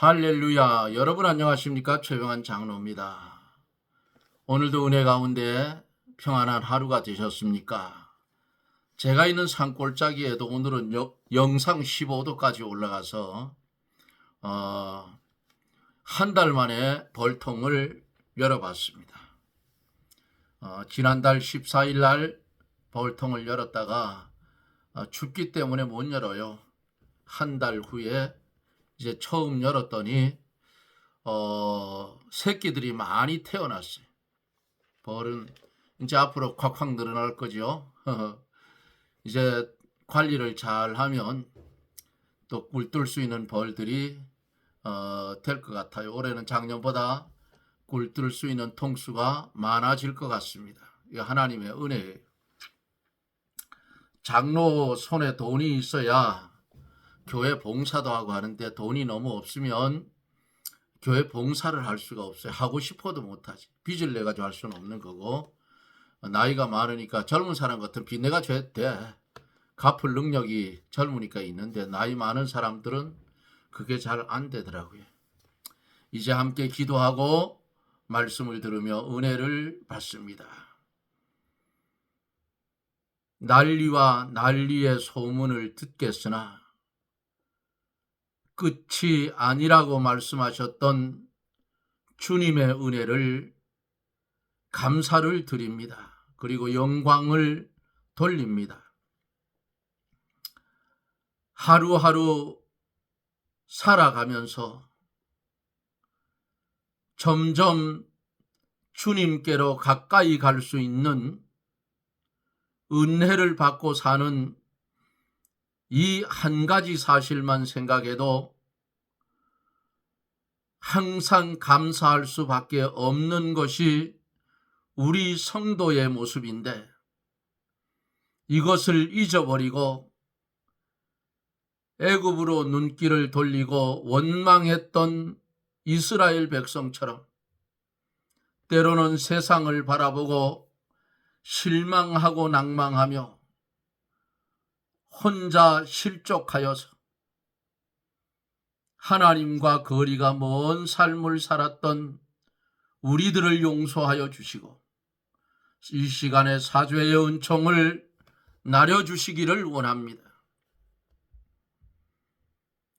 할렐루야. 여러분 안녕하십니까? 최병환 장로입니다. 오늘도 은혜 가운데 평안한 하루가 되셨습니까? 제가 있는 산골짜기에도 오늘은 영상 15도까지 올라가서 한 달 만에 벌통을 열어봤습니다. 지난달 14일 날 벌통을 열었다가 춥기 때문에 못 열어요. 한 달 후에 이제 처음 열었더니 새끼들이 많이 태어났어요. 벌은 이제 앞으로 콱콱 늘어날 거죠. 이제 관리를 잘 하면 또 꿀 뜰 수 있는 벌들이 될 것 같아요. 올해는 작년보다 꿀 뜰 수 있는 통수가 많아질 것 같습니다. 이거 하나님의 은혜예요. 장로 손에 돈이 있어야 교회 봉사도 하고 하는데 돈이 너무 없으면 교회 봉사를 할 수가 없어요. 하고 싶어도 못하지. 빚을 내가지고 할 수는 없는 거고, 나이가 많으니까 젊은 사람 같은 빚 내가 줘야 돼. 갚을 능력이 젊으니까 있는데 나이 많은 사람들은 그게 잘 안 되더라고요. 이제 함께 기도하고 말씀을 들으며 은혜를 받습니다. 난리와 난리의 소문을 듣겠으나 끝이 아니라고 말씀하셨던 주님의 은혜를 감사를 드립니다. 그리고 영광을 돌립니다. 하루하루 살아가면서 점점 주님께로 가까이 갈 수 있는 은혜를 받고 사는 이 한 가지 사실만 생각해도 항상 감사할 수밖에 없는 것이 우리 성도의 모습인데, 이것을 잊어버리고 애굽으로 눈길을 돌리고 원망했던 이스라엘 백성처럼 때로는 세상을 바라보고 실망하고 낭망하며 혼자 실족하여서 하나님과 거리가 먼 삶을 살았던 우리들을 용서하여 주시고 이 시간에 사죄의 은총을 나려주시기를 원합니다.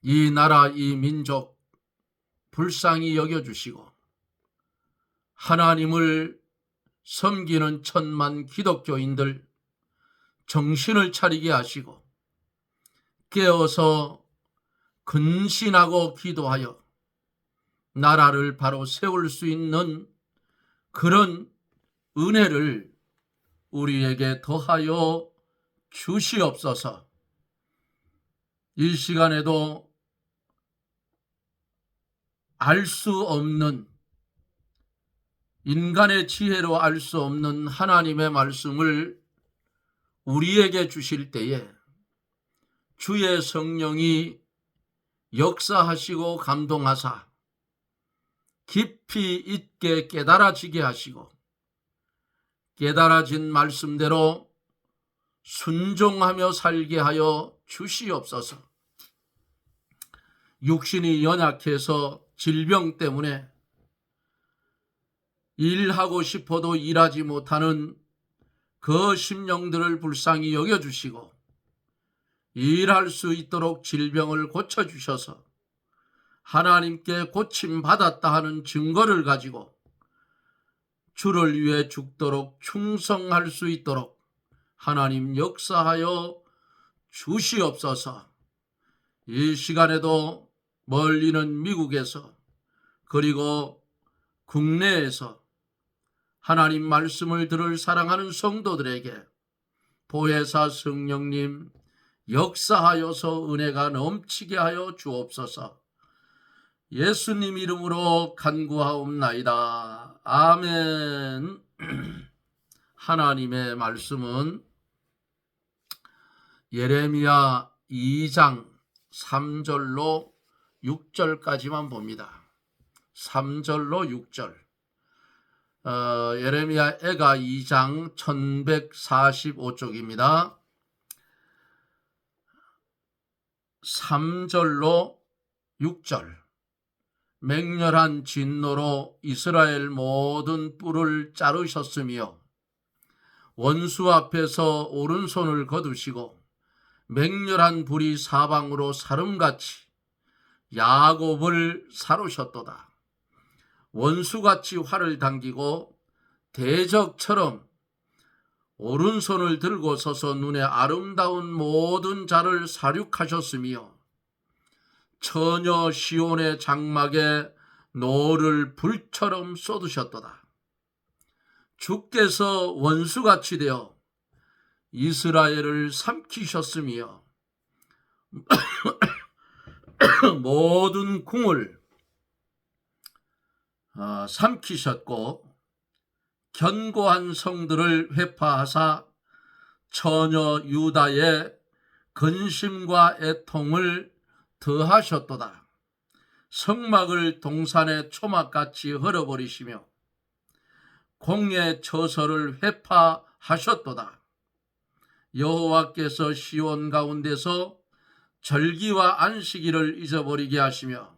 이 나라, 이 민족 불쌍히 여겨주시고 하나님을 섬기는 천만 기독교인들 정신을 차리게 하시고 깨어서 근신하고 기도하여 나라를 바로 세울 수 있는 그런 은혜를 우리에게 더하여 주시옵소서. 이 시간에도 알 수 없는, 인간의 지혜로 알 수 없는 하나님의 말씀을 우리에게 주실 때에 주의 성령이 역사하시고 감동하사 깊이 있게 깨달아지게 하시고 깨달아진 말씀대로 순종하며 살게 하여 주시옵소서. 육신이 연약해서 질병 때문에 일하고 싶어도 일하지 못하는 그 심령들을 불쌍히 여겨주시고 일할 수 있도록 질병을 고쳐주셔서 하나님께 고침받았다 하는 증거를 가지고 주를 위해 죽도록 충성할 수 있도록 하나님 역사하여 주시옵소서. 이 시간에도 멀리는 미국에서 그리고 국내에서 하나님 말씀을 들을 사랑하는 성도들에게 보혜사 성령님 역사하여서 은혜가 넘치게 하여 주옵소서. 예수님 이름으로 간구하옵나이다. 아멘. 하나님의 말씀은 예레미야 2장 3절로 6절까지만 봅니다. 3절로 6절. 예레미야 애가 2장 1145쪽입니다. 3절로 6절. 맹렬한 진노로 이스라엘 모든 뿔을 자르셨으며 원수 앞에서 오른손을 거두시고 맹렬한 불이 사방으로 사름같이 야곱을 사르셨도다. 원수같이 활을 당기고 대적처럼 오른손을 들고 서서 눈에 아름다운 모든 자를 사륙하셨으며 처녀 시온의 장막에 노를 불처럼 쏟으셨도다. 주께서 원수같이 되어 이스라엘을 삼키셨으며 모든 궁을 삼키셨고 견고한 성들을 회파하사 처녀 유다의 근심과 애통을 더하셨도다. 성막을 동산의 초막같이 헐어버리시며 공의 처소를 회파하셨도다. 여호와께서 시온 가운데서 절기와 안식일을 잊어버리게 하시며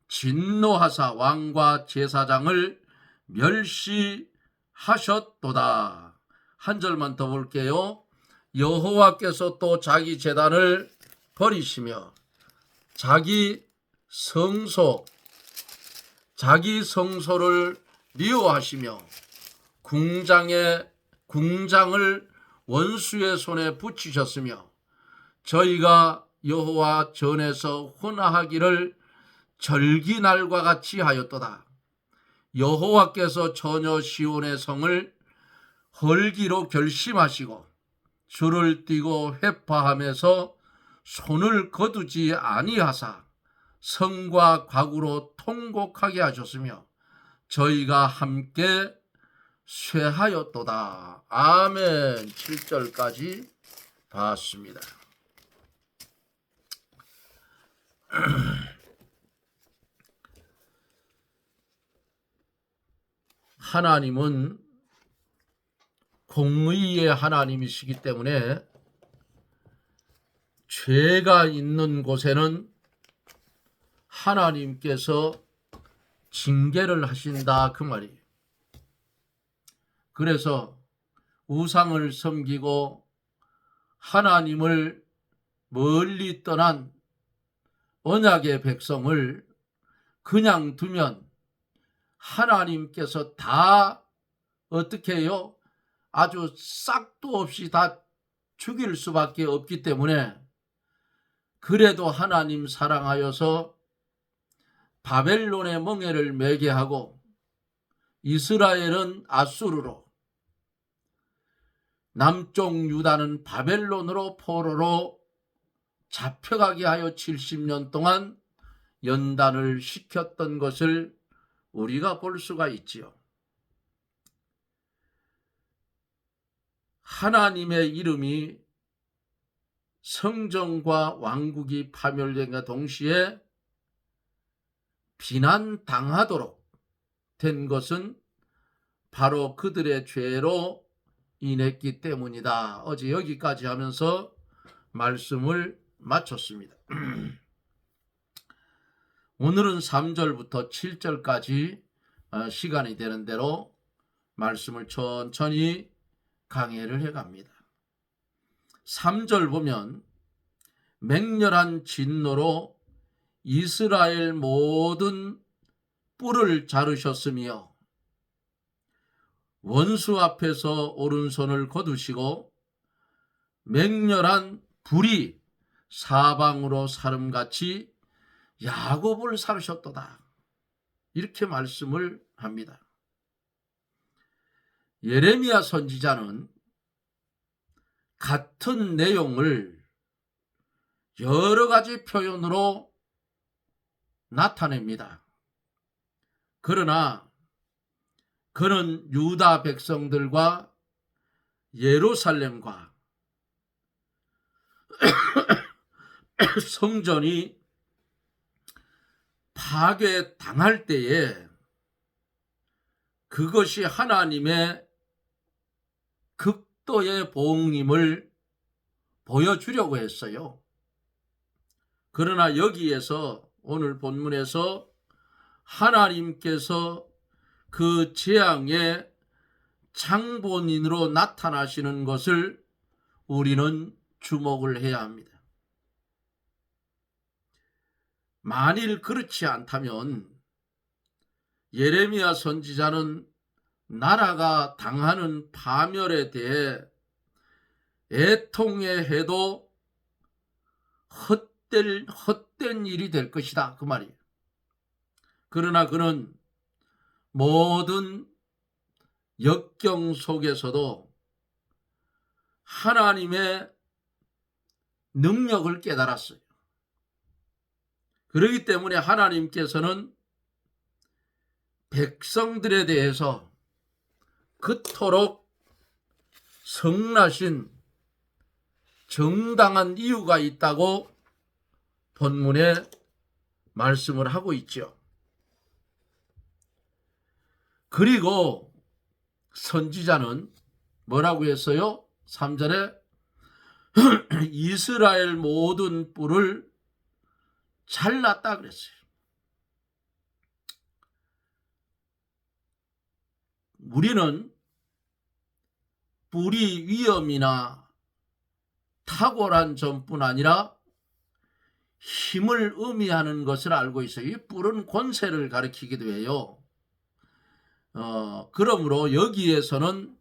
진노하사 왕과 제사장을 멸시하셨도다. 한 절만 더 볼게요. 여호와께서 또 자기 제단을 버리시며 자기 성소를 미워하시며 궁장을 원수의 손에 붙이셨으며 저희가 여호와 전에서 혼화하기를 절기날과 같이 하였도다. 여호와께서 처녀 시온의 성을 헐기로 결심하시고 줄을 띠고 회파하면서 손을 거두지 아니하사 성과 과구로 통곡하게 하셨으며 저희가 함께 쇠하였도다. 아멘. 7절까지 봤습니다. 하나님은 공의의 하나님이시기 때문에 죄가 있는 곳에는 하나님께서 징계를 하신다 그 말이에요. 그래서 우상을 섬기고 하나님을 멀리 떠난 언약의 백성을 그냥 두면 하나님께서 다 어떻게 해요? 아주 싹도 없이 다 죽일 수밖에 없기 때문에 그래도 하나님 사랑하여서 바벨론의 멍에를 매게 하고 이스라엘은 아수르로 남쪽 유다는 바벨론으로 포로로 잡혀가게 하여 70년 동안 연단을 시켰던 것을 우리가 볼 수가 있지요. 하나님의 이름이 성전과 왕국이 파멸된과 동시에 비난당하도록 된 것은 바로 그들의 죄로 인했기 때문이다. 어제 여기까지 하면서 말씀을 마쳤습니다. 오늘은 3절부터 7절까지 시간이 되는 대로 말씀을 천천히 강해를 해갑니다. 3절 보면 맹렬한 진노로 이스라엘 모든 뿔을 자르셨으며 원수 앞에서 오른손을 거두시고 맹렬한 불이 사방으로 사름같이 야곱을 사르셨도다. 이렇게 말씀을 합니다. 예레미야 선지자는 같은 내용을 여러 가지 표현으로 나타냅니다. 그러나 그는 유다 백성들과 예루살렘과 성전이 파괴당할 때에 그것이 하나님의 극도의 보응임을 보여주려고 했어요. 그러나 여기에서 오늘 본문에서 하나님께서 그 재앙의 장본인으로 나타나시는 것을 우리는 주목을 해야 합니다. 만일 그렇지 않다면 예레미야 선지자는 나라가 당하는 파멸에 대해 애통해해도 헛된 일이 될 것이다, 그 말이에요. 그러나 그는 모든 역경 속에서도 하나님의 능력을 깨달았어요. 그렇기 때문에 하나님께서는 백성들에 대해서 그토록 성나신 정당한 이유가 있다고 본문에 말씀을 하고 있죠. 그리고 선지자는 뭐라고 했어요? 3절에 이스라엘 모든 뿔을 잘랐다 그랬어요. 우리는 뿔이 위험이나 탁월한 점뿐 아니라 힘을 의미하는 것을 알고 있어요. 이 뿔은 권세를 가리키기도 해요. 그러므로 여기에서는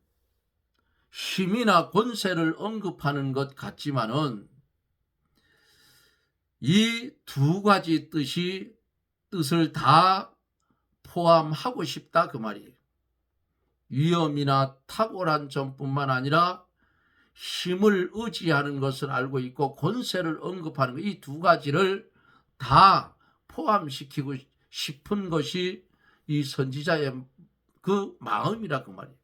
힘이나 권세를 언급하는 것 같지만은 이 두 가지 뜻을 다 포함하고 싶다, 그 말이에요. 위험이나 탁월한 점뿐만 아니라 힘을 의지하는 것을 알고 있고 권세를 언급하는 것, 이 두 가지를 다 포함시키고 싶은 것이 이 선지자의 그 마음이라, 그 말이에요.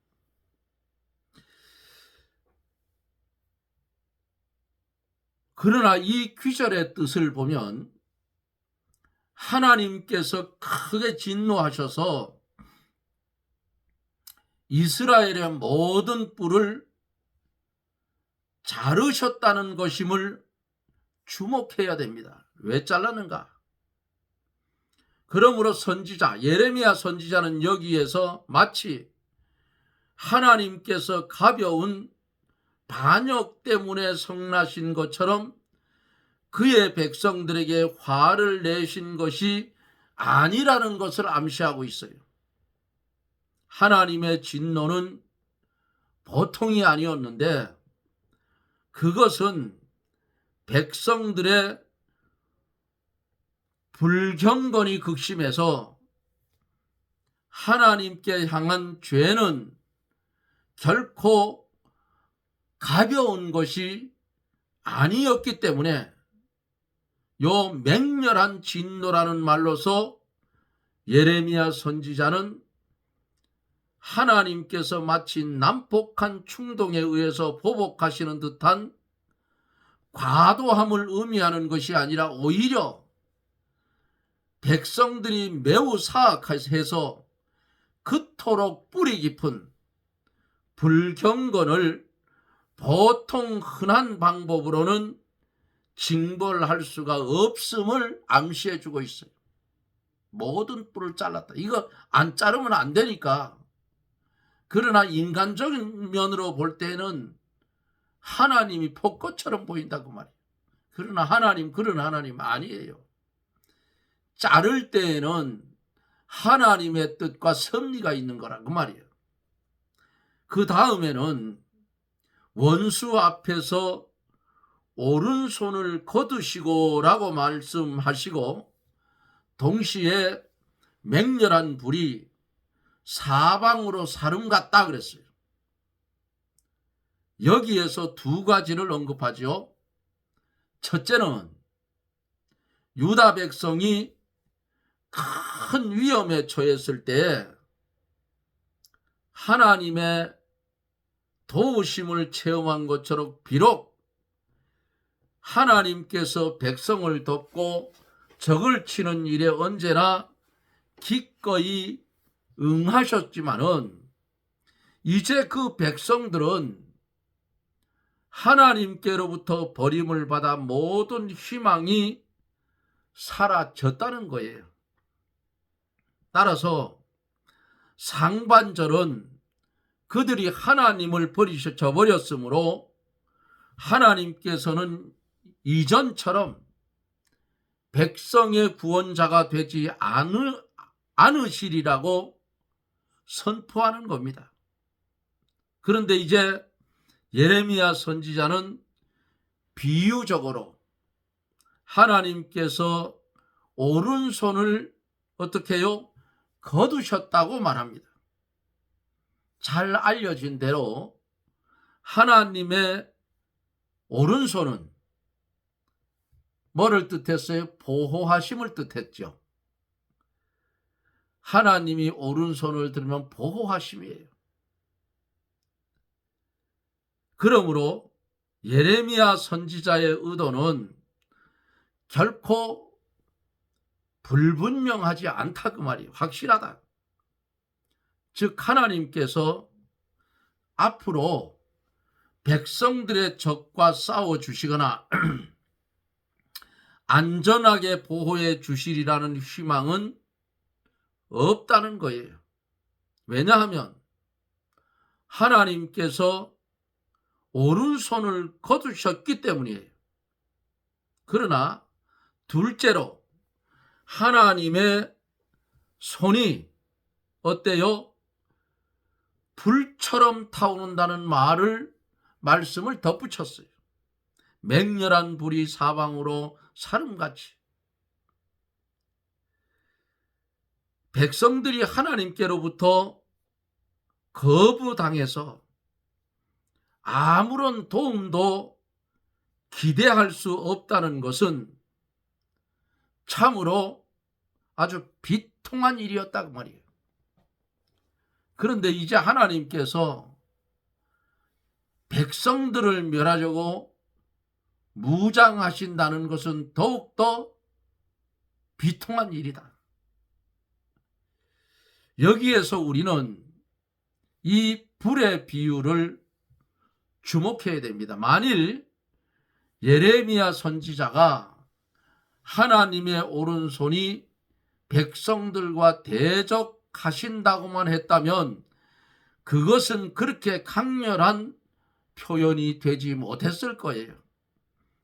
그러나 이 귀절의 뜻을 보면 하나님께서 크게 진노하셔서 이스라엘의 모든 뿔을 자르셨다는 것임을 주목해야 됩니다. 왜 잘랐는가? 그러므로 선지자 예레미야 선지자는 여기에서 마치 하나님께서 가벼운 반역 때문에 성나신 것처럼 그의 백성들에게 화를 내신 것이 아니라는 것을 암시하고 있어요. 하나님의 진노는 보통이 아니었는데 그것은 백성들의 불경건이 극심해서 하나님께 향한 죄는 결코 가벼운 것이 아니었기 때문에 요 맹렬한 진노라는 말로서 예레미야 선지자는 하나님께서 마치 난폭한 충동에 의해서 보복하시는 듯한 과도함을 의미하는 것이 아니라 오히려 백성들이 매우 사악해서 그토록 뿌리 깊은 불경건을 보통 흔한 방법으로는 징벌할 수가 없음을 암시해 주고 있어요. 모든 뿔을 잘랐다. 이거 안 자르면 안 되니까. 그러나 인간적인 면으로 볼 때는 하나님이 폭거처럼 보인다고 말이에요. 그러나 그런 하나님 아니에요. 자를 때에는 하나님의 뜻과 섭리가 있는 거라 그 말이에요. 그 다음에는 원수 앞에서 오른손을 거두시고 라고 말씀하시고 동시에 맹렬한 불이 사방으로 사름갔다 그랬어요. 여기에서 두 가지를 언급하죠. 첫째는 유다 백성이 큰 위험에 처했을 때 하나님의 도우심을 체험한 것처럼 비록 하나님께서 백성을 돕고 적을 치는 일에 언제나 기꺼이 응하셨지만은 이제 그 백성들은 하나님께로부터 버림을 받아 모든 희망이 사라졌다는 거예요. 따라서 상반절은 그들이 하나님을 저버렸으므로 하나님께서는 이전처럼 백성의 구원자가 되지 않으시리라고 선포하는 겁니다. 그런데 이제 예레미야 선지자는 비유적으로 하나님께서 오른손을 어떻게 해요? 거두셨다고 말합니다. 잘 알려진 대로 하나님의 오른손은 뭐를 뜻했어요? 보호하심을 뜻했죠. 하나님이 오른손을 들면 보호하심이에요. 그러므로 예레미야 선지자의 의도는 결코 불분명하지 않다 그 말이에요. 확실하다. 즉 하나님께서 앞으로 백성들의 적과 싸워주시거나 안전하게 보호해 주시리라는 희망은 없다는 거예요. 왜냐하면 하나님께서 오른손을 거두셨기 때문이에요. 그러나 둘째로 하나님의 손이 어때요? 불처럼 타오른다는 말씀을 덧붙였어요. 맹렬한 불이 사방으로 사름같이. 백성들이 하나님께로부터 거부당해서 아무런 도움도 기대할 수 없다는 것은 참으로 아주 비통한 일이었다고 말이에요. 그런데 이제 하나님께서 백성들을 멸하려고 무장하신다는 것은 더욱더 비통한 일이다. 여기에서 우리는 이 불의 비유를 주목해야 됩니다. 만일 예레미야 선지자가 하나님의 오른손이 백성들과 대적하신다고만 했다면 그것은 그렇게 강렬한 표현이 되지 못했을 거예요.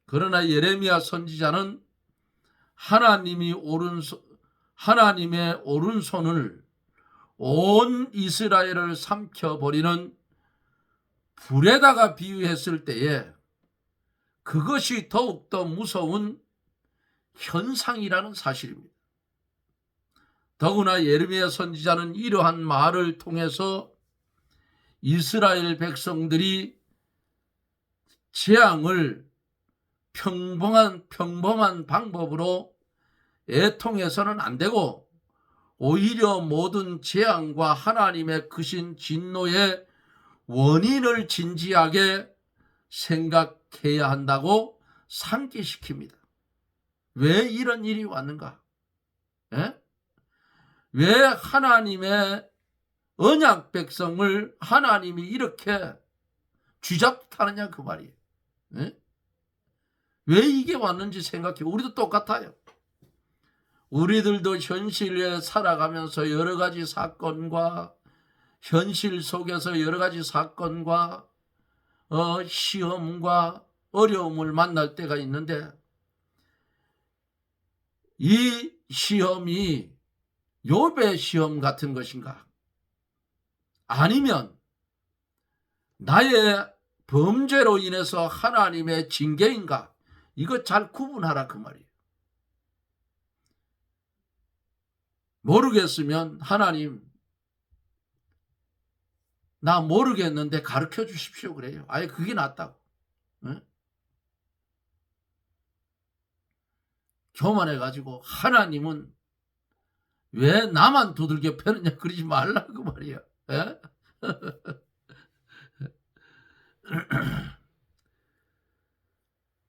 그러나 예레미야 선지자는 하나님의 오른손을 온 이스라엘을 삼켜버리는 불에다가 비유했을 때에 그것이 더욱더 무서운 현상이라는 사실입니다. 더구나 예레미야 선지자는 이러한 말을 통해서 이스라엘 백성들이 재앙을 평범한 방법으로 애통해서는 안 되고 오히려 모든 재앙과 하나님의 크신 진노의 원인을 진지하게 생각해야 한다고 상기시킵니다. 왜 이런 일이 왔는가? 왜 하나님의 언약 백성을 하나님이 이렇게 쥐잡하느냐 그 말이에요. 왜 이게 왔는지 생각해. 우리도 똑같아요. 우리들도 현실에 살아가면서 여러 가지 사건과 현실 속에서 여러 가지 사건과 시험과 어려움을 만날 때가 있는데 이 시험이 욥의 시험 같은 것인가? 아니면 나의 범죄로 인해서 하나님의 징계인가? 이거 잘 구분하라 그 말이에요. 모르겠으면 하나님 나 모르겠는데 가르쳐 주십시오 그래요. 아예 그게 낫다고. 교만해가지고 하나님은 왜 나만 두들겨 패느냐 그러지 말라고 그 말이야.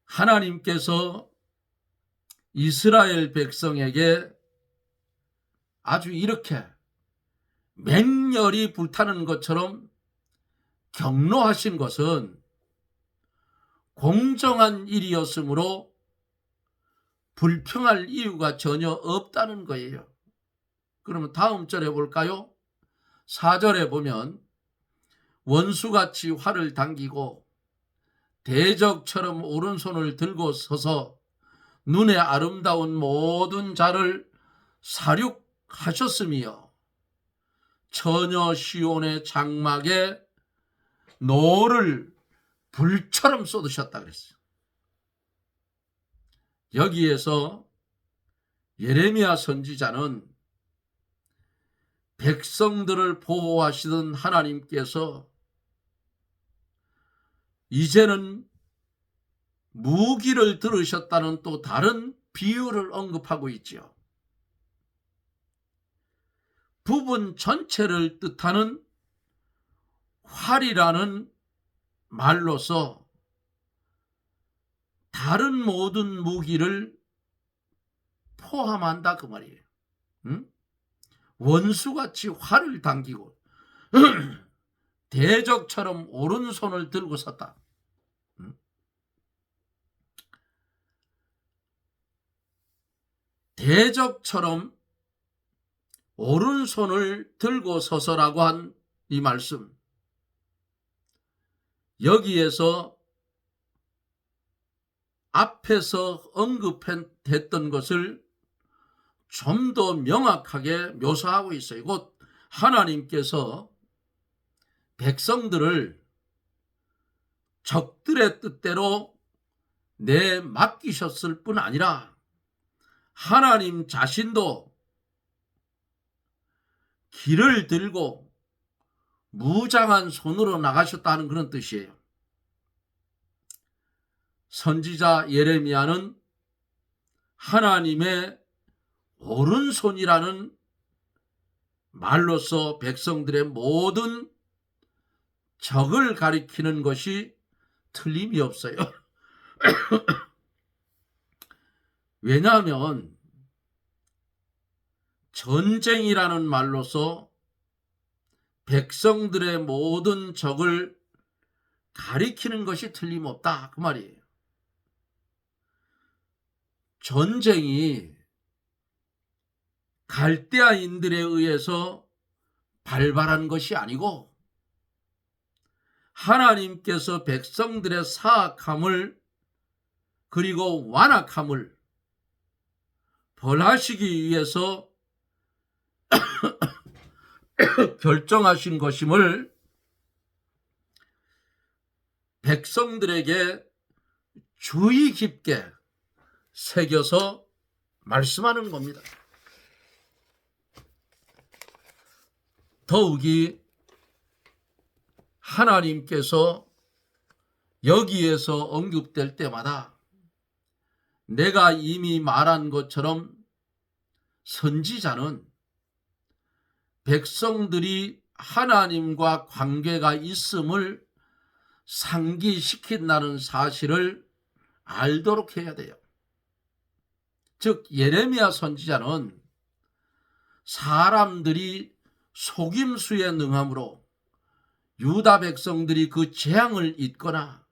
하나님께서 이스라엘 백성에게 아주 이렇게 맹렬히 불타는 것처럼 경로하신 것은 공정한 일이었으므로 불평할 이유가 전혀 없다는 거예요. 그러면 다음 절에 볼까요? 4절에 보면 원수같이 활을 당기고 대적처럼 오른손을 들고 서서 눈에 아름다운 모든 자를 사륙하셨으며 처녀 시온의 장막에 노를 불처럼 쏟으셨다 그랬어요. 여기에서 예레미야 선지자는 백성들을 보호하시던 하나님께서 이제는 무기를 들으셨다는 또 다른 비유를 언급하고 있지요. 부분 전체를 뜻하는 활이라는 말로서 다른 모든 무기를 포함한다 그 말이에요. 응? 원수같이 활을 당기고 대적처럼 오른손을 들고 섰다. 응? 대적처럼 오른손을 들고 서서라고 한 이 말씀, 여기에서 앞에서 언급했던 것을 좀 더 명확하게 묘사하고 있어요. 곧 하나님께서 백성들을 적들의 뜻대로 내맡기셨을 뿐 아니라 하나님 자신도 길을 들고 무장한 손으로 나가셨다는 그런 뜻이에요. 선지자 예레미야는 하나님의 오른손이라는 말로서 백성들의 모든 적을 가리키는 것이 틀림이 없어요. 왜냐하면 전쟁이라는 말로서 백성들의 모든 적을 가리키는 것이 틀림없다 그 말이에요. 전쟁이 갈대아인들에 의해서 발발한 것이 아니고 하나님께서 백성들의 사악함을 그리고 완악함을 벌하시기 위해서 결정하신 것임을 백성들에게 주의 깊게 새겨서 말씀하는 겁니다. 더욱이 하나님께서 여기에서 언급될 때마다 내가 이미 말한 것처럼 선지자는 백성들이 하나님과 관계가 있음을 상기시킨다는 사실을 알도록 해야 돼요. 즉 예레미야 선지자는 사람들이 속임수에 능함으로 유다 백성들이 그 재앙을 잊거나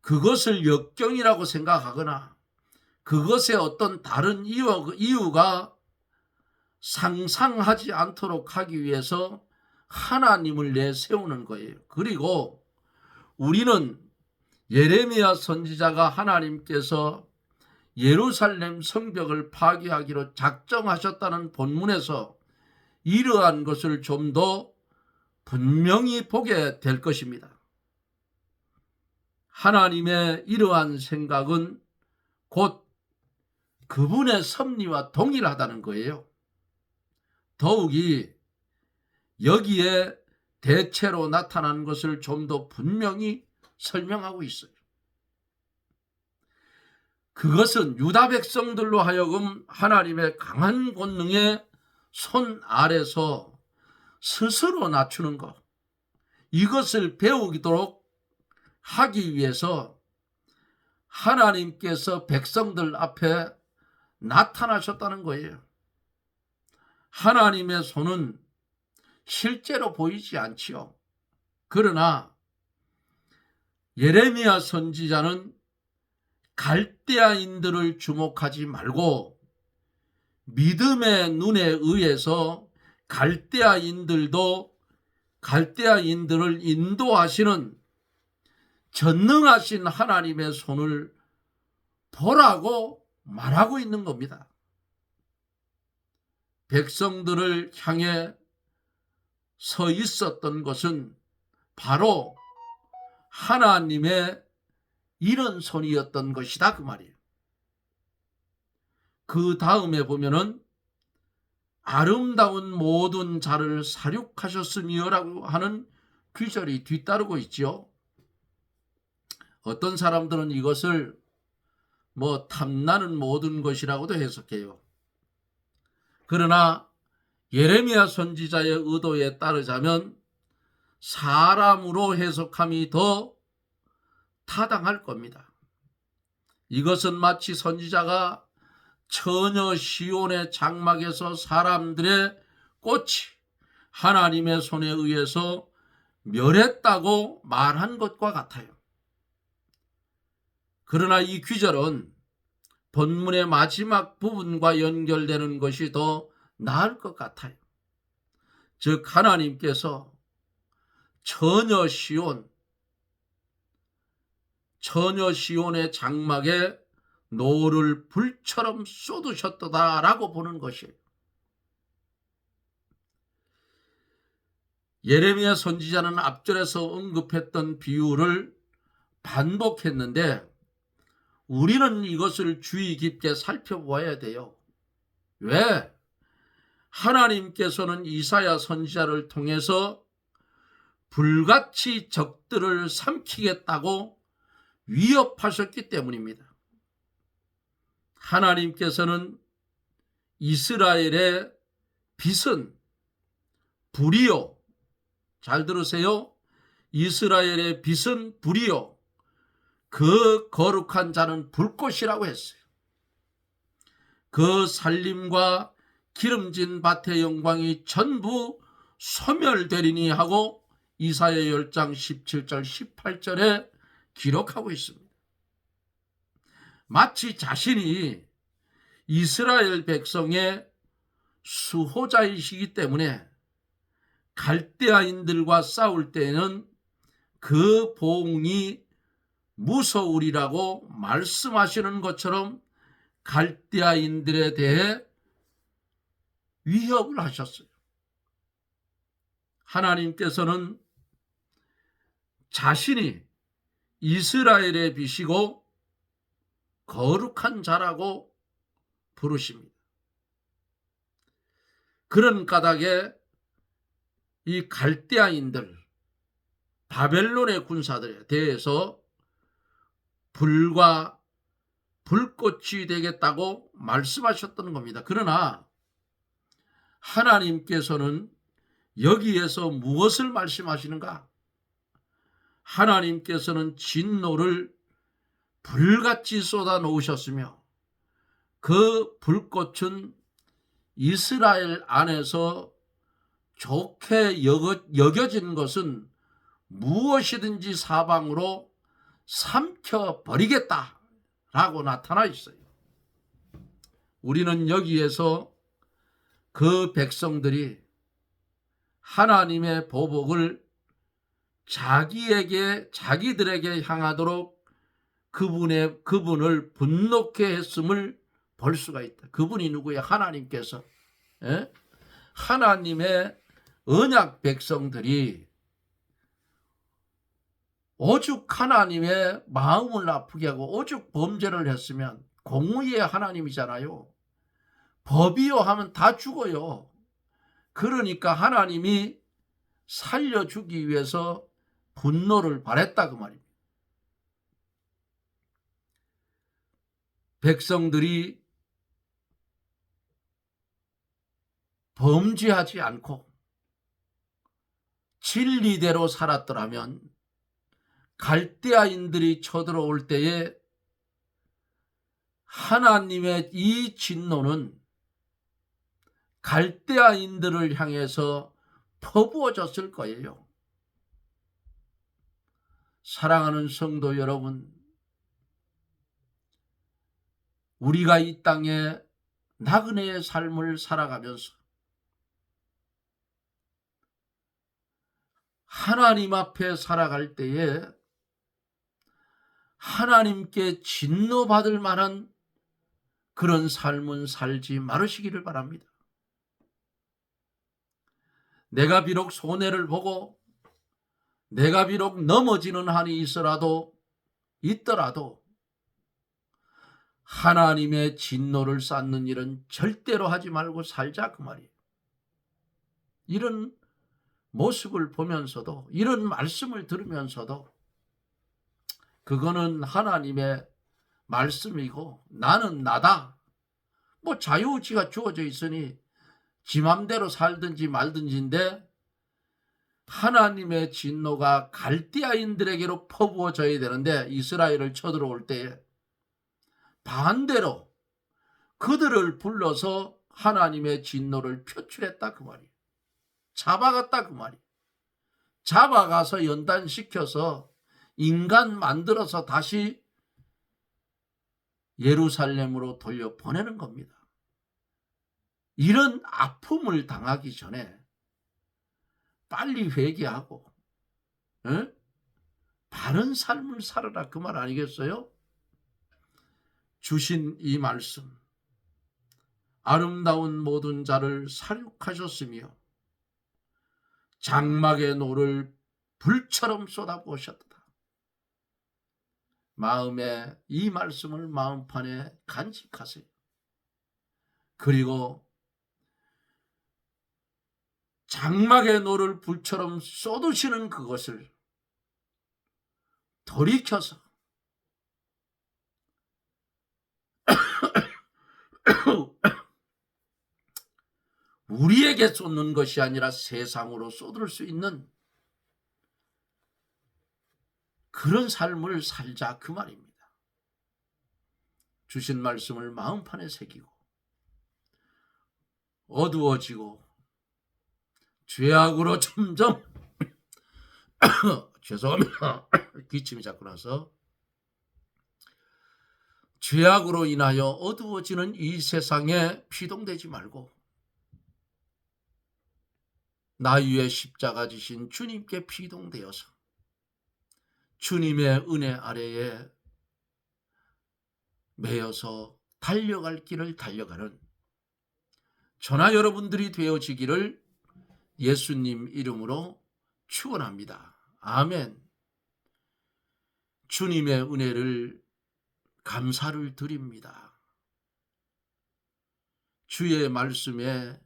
그것을 역경이라고 생각하거나 그것에 어떤 다른 이유가 상상하지 않도록 하기 위해서 하나님을 내세우는 거예요. 그리고 우리는 예레미야 선지자가 하나님께서 예루살렘 성벽을 파괴하기로 작정하셨다는 본문에서 이러한 것을 좀 더 분명히 보게 될 것입니다. 하나님의 이러한 생각은 곧 그분의 섭리와 동일하다는 거예요. 더욱이 여기에 대체로 나타난 것을 좀 더 분명히 설명하고 있어요. 그것은 유다 백성들로 하여금 하나님의 강한 권능의 손 아래서 스스로 낮추는 것, 이것을 배우도록 하기 위해서 하나님께서 백성들 앞에 나타나셨다는 거예요. 하나님의 손은 실제로 보이지 않지요. 그러나 예레미야 선지자는 갈대아인들을 주목하지 말고 믿음의 눈에 의해서 갈대아인들을 인도하시는 전능하신 하나님의 손을 보라고 말하고 있는 겁니다. 백성들을 향해 서 있었던 것은 바로 하나님의 이런 손이었던 것이다 그 말이에요. 그 다음에 보면은 아름다운 모든 자를 사륙하셨으며라고 하는 귀절이 뒤따르고 있지요. 어떤 사람들은 이것을 탐나는 모든 것이라고도 해석해요. 그러나 예레미야 선지자의 의도에 따르자면 사람으로 해석함이 더 타당할 겁니다. 이것은 마치 선지자가 처녀 시온의 장막에서 사람들의 꽃이 하나님의 손에 의해서 멸했다고 말한 것과 같아요. 그러나 이 귀절은 본문의 마지막 부분과 연결되는 것이 더 나을 것 같아요. 즉 하나님께서 처녀 시온의 장막에 노를 불처럼 쏟으셨다라고 보는 것이에요. 예레미야 선지자는 앞절에서 언급했던 비유를 반복했는데 우리는 이것을 주의 깊게 살펴보아야 돼요. 왜? 하나님께서는 이사야 선지자를 통해서 불같이 적들을 삼키겠다고 위협하셨기 때문입니다. 하나님께서는 이스라엘의 빛은 불이요. 잘 들으세요. 이스라엘의 빛은 불이요. 그 거룩한 자는 불꽃이라고 했어요. 그 살림과 기름진 밭의 영광이 전부 소멸되리니 하고 이사야 10장 17절 18절에 기록하고 있습니다. 마치 자신이 이스라엘 백성의 수호자이시기 때문에 갈대아인들과 싸울 때에는 그 보응이 무서우리라고 말씀하시는 것처럼 갈대아인들에 대해 위협을 하셨어요. 하나님께서는 자신이 이스라엘의 빛이고 거룩한 자라고 부르십니다. 그런 까닭에 이 갈대아인들, 바벨론의 군사들에 대해서 불과 불꽃이 되겠다고 말씀하셨던 겁니다. 그러나 하나님께서는 여기에서 무엇을 말씀하시는가? 하나님께서는 진노를 불같이 쏟아 놓으셨으며 그 불꽃은 이스라엘 안에서 좋게 여겨진 것은 무엇이든지 사방으로 삼켜버리겠다라고 나타나 있어요. 우리는 여기에서 그 백성들이 하나님의 보복을 자기들에게 향하도록 그분을 분노케 했음을 볼 수가 있다. 그분이 누구예요? 하나님께서. 하나님의 언약 백성들이 오죽 하나님의 마음을 아프게 하고 오죽 범죄를 했으면, 공의의 하나님이잖아요. 법이요 하면 다 죽어요. 그러니까 하나님이 살려주기 위해서 분노를 발했다 그 말입니다. 백성들이 범죄하지 않고 진리대로 살았더라면 갈대아인들이 쳐들어올 때에 하나님의 이 진노는 갈대아인들을 향해서 퍼부어졌을 거예요. 사랑하는 성도 여러분, 우리가 이 땅에 나그네의 삶을 살아가면서 하나님 앞에 살아갈 때에 하나님께 진노받을 만한 그런 삶은 살지 말으시기를 바랍니다. 내가 비록 손해를 보고 내가 비록 넘어지는 한이 있더라도 하나님의 진노를 쌓는 일은 절대로 하지 말고 살자, 그 말이에요. 이런 모습을 보면서도, 이런 말씀을 들으면서도 그거는 하나님의 말씀이고 나는 나다, 뭐 자유의지가 주어져 있으니 지 맘대로 살든지 말든지인데, 하나님의 진노가 갈대아인들에게로 퍼부어져야 되는데 이스라엘을 쳐들어올 때에 반대로 그들을 불러서 하나님의 진노를 표출했다, 그 말이에요. 잡아갔다, 그 말이에요. 잡아가서 연단시켜서 인간 만들어서 다시 예루살렘으로 돌려보내는 겁니다. 이런 아픔을 당하기 전에 빨리 회개하고 바른 삶을 살아라, 그 말 아니겠어요? 주신 이 말씀, 아름다운 모든 자를 살육하셨으며 장막의 노를 불처럼 쏟아부으셨다. 마음에 이 말씀을 마음판에 간직하세요. 그리고 장막의 노를 불처럼 쏟으시는 그것을 돌이켜서 우리에게 쏟는 것이 아니라 세상으로 쏟을 수 있는 그런 삶을 살자, 그 말입니다. 주신 말씀을 마음판에 새기고 어두워지고 죄악으로 점점 죄송합니다. 기침이 자꾸 나서 죄악으로 인하여 어두워지는 이 세상에 피동되지 말고 나 위에 십자가 지신 주님께 피동되어서 주님의 은혜 아래에 매여서 달려갈 길을 달려가는 저나 여러분들이 되어지기를 예수님 이름으로 축원합니다. 아멘. 주님의 은혜를 감사를 드립니다. 주의 말씀에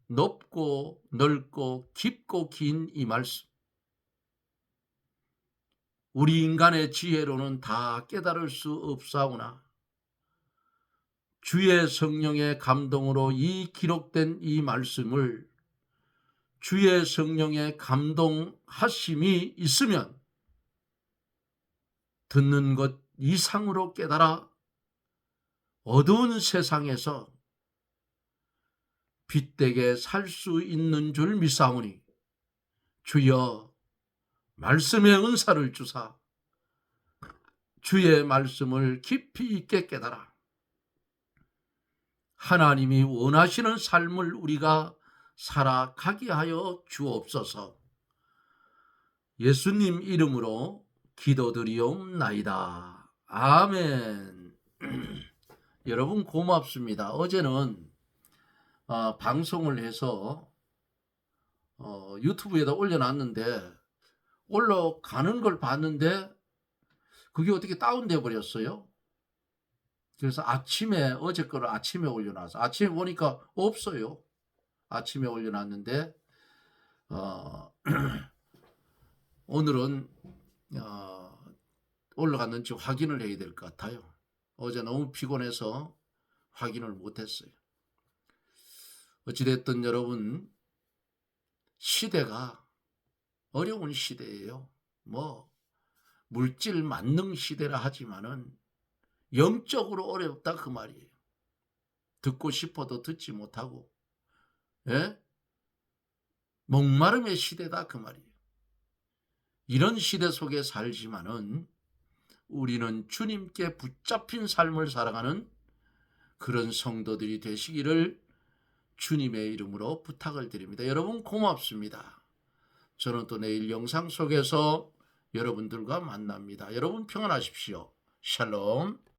높고 넓고 깊고 긴 이 말씀, 우리 인간의 지혜로는 다 깨달을 수 없사오나 주의 성령의 감동으로 이 기록된 이 말씀을 주의 성령의 감동하심이 있으면 듣는 것 이상으로 깨달아 어두운 세상에서 빛되게 살 수 있는 줄 믿사오니 주여 말씀의 은사를 주사 주의 말씀을 깊이 있게 깨달아 하나님이 원하시는 삶을 우리가 살아가게 하여 주옵소서. 예수님 이름으로 기도드리옵나이다. 아멘. 여러분 고맙습니다. 어제는 방송을 해서 유튜브에다 올려놨는데 올라가는 걸 봤는데 그게 어떻게 다운돼 버렸어요. 그래서 어제 거를 아침에 올려놔서 아침에 보니까 없어요. 아침에 올려놨는데 오늘은 올라갔는지 확인을 해야 될 것 같아요. 어제 너무 피곤해서 확인을 못했어요. 어찌됐든 여러분, 시대가 어려운 시대예요. 뭐 물질 만능 시대라 하지만은 영적으로 어렵다, 그 말이에요. 듣고 싶어도 듣지 못하고, 목마름의 시대다, 그 말이에요. 이런 시대 속에 살지만은 우리는 주님께 붙잡힌 삶을 살아가는 그런 성도들이 되시기를 주님의 이름으로 부탁을 드립니다. 여러분 고맙습니다. 저는 또 내일 영상 속에서 여러분들과 만납니다. 여러분 평안하십시오. 샬롬.